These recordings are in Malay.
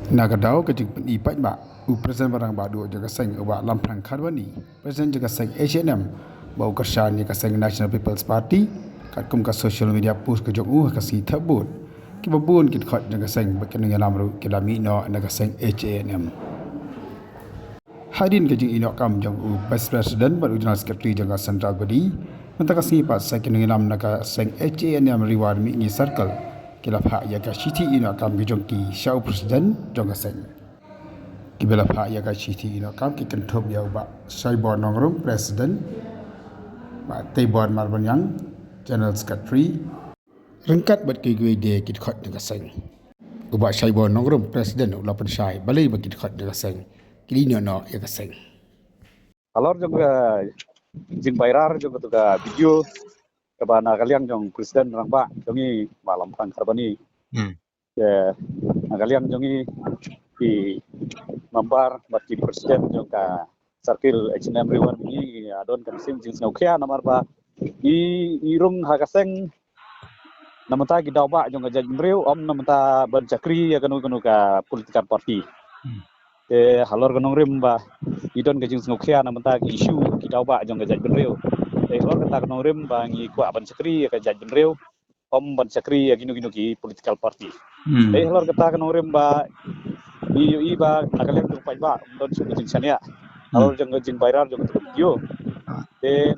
Nagadao ke jing peni pat ba presiden barang badu jaga seng wa lam prang kharwani presiden jaga seng H&M bau kersan jaga seng National People's Party kat kum ka social media post ke jong ka si thabut ki babun kit khat jaga seng bakin ngalam ru ki lami no naga seng H&M Hadin ke jing inok kam jong vice president baru general secretary jaga central body mentaka si pat sakin ngalam naga seng H&M reward mi ni circle kila phak ya ka city ina kam gi jongki shau president jonga seng kibela phak ya ka city ina kam ki kenthop ya ba sai bon nongrum president ba te bon marbanyang general secretary rengkat bat ki gwe de kit khot jonga seng uba sai bon nongrum president ula pen sai balai ba kit khot jonga seng kili no ya ka seng alor juga jing bairar juga tuga video kabana kaliang jong presiden rangba jongi malam pang karbani ya kaliang jongi di mambar bati presiden jong ka circle H&M reward ni adon kan sim jing snaukhia namar ba irung hagaseng namata ki dawba jong ka jajmreu om namata ban chakri ya kanu ka political party halor ganong rimba idon ka jing snaukhia namata ki issue ki dawba jong ka jajmreu halor kata ganong rimba ngi kwa ban chakri ka jajmreu om ban chakri ya ginu ki political party halor kata ganong rimba iba nagaleng tu pai ba don su jing sania halor jing bairar jong ka video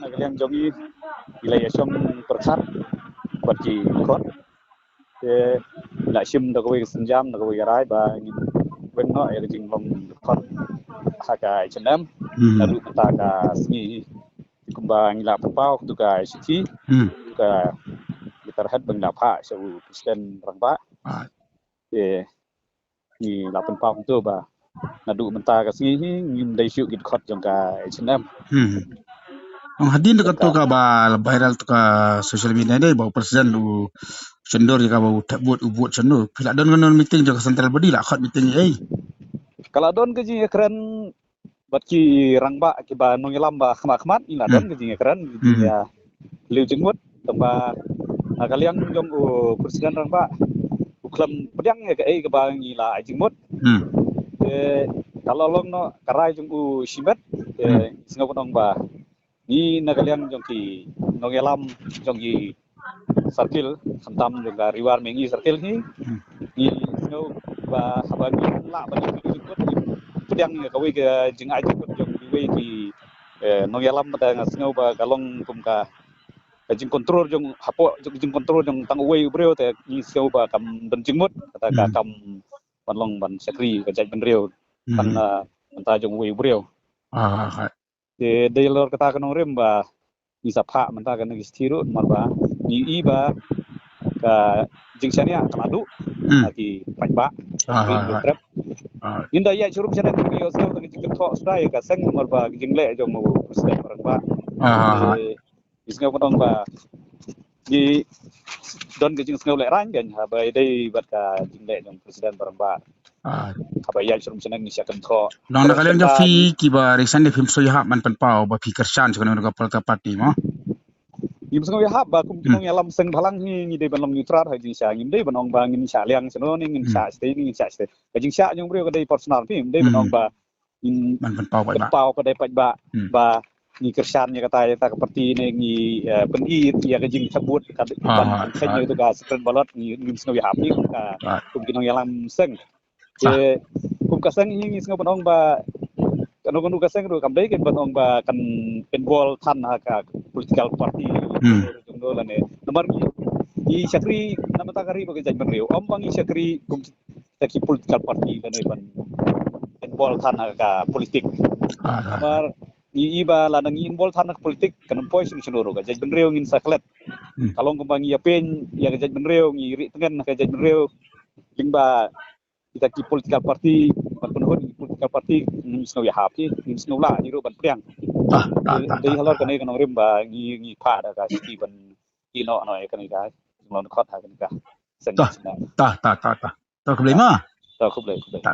nagaleng jongi ilai asom perkhat bati kon la sim da ko senjam da ko garai ba benno ya jing bom kon haka H&M lalu kata ka sini kumbang ila pau tu ka city ka terhad bang dapha so presiden rangba ni lapan pau tu ba nadu menta ka sini ngim dai syuk git khot jong ka H&M Ang hadin dekat tu ka ba viral tu ka social media dai bau presiden u cendor jika bau tabut ubut cendor pila don ganon meeting jaka central body lah khot meeting ai kalau don ke jing ekran bat ki rangba ki ba nongilam ba khmat ila don ke jing ekran ya liu jingmut tamba kaliang jong presiden rangba uklam pedang ya ke ai ke ba ngila jingmut kalau long no karai jong simet singapun dong ba ni nagaliang jong ki nongelam jong ki circle khantam jong ka riwar mengi circle ni snow ba habani la ba ni jikut pedang ka we ke jing ai jikut jong we ki nongelam da snow ba galong kum ka jing kontrol jong hapo jing kontrol jong tang we breu te ni snow ba kam ben jingmut kata ka kam panlong ban sakri ka jai ben reu tang ta jong we breu de lor kata kanong rim ba ni sapha menta kan ngi stiru marba ni iba ka jingsania kaladu lagi pajba trap inda ya churup chana ki yo so ngi jikto stay ka seng marba jingle jong mo presiden marba isnga potong ba di don ke jing sngle rang gan ha ba dei bat ka jingle jong presiden marba apa ya churup chana ni syakan tho nang kalian ja fi ki ba resan de film so ya man pan pau ba fi kersan so ka polka party mo yim sing ya ba kum kinong yalam seng balang ni de ban long neutral ha jing sha ngim de banong ba ngin sha liang seno ni ngin sha ste ka jing sha jong breu ka de personal film de banong ba in man pan pau ba pau ka de ba ni kersan ya kata ta seperti ni pendi ya ka jing sebut ka ban senyo itu ka screen balot ni ngim sing ya ni ka kum kinong yalam seng kum ka seng ni sing banong ba kanong ka seng ru kam de ken banong ba kan bol than ha ka political party jongdo la ne nomor ni sakri namata kari bagi jaj benreu om bangi sakri kum taki political party la ne ban bol than ha ka politik nomor ni iba la nang bol than ha politik kan poi sing sunoro ka jaj benreu ngin saklet kalong kum bangi ya pen ya jaj benreu ngi ri tengen ka jaj benreu lingba kita ki political party ban penhun political party ni snow ya hapi ni snow la ni ro ban priang dei halor kan kan rim ba ngi pha da ka sti ban ki no no kan ka ngon khot ha kan ka sen ta ta problema ta khub le ta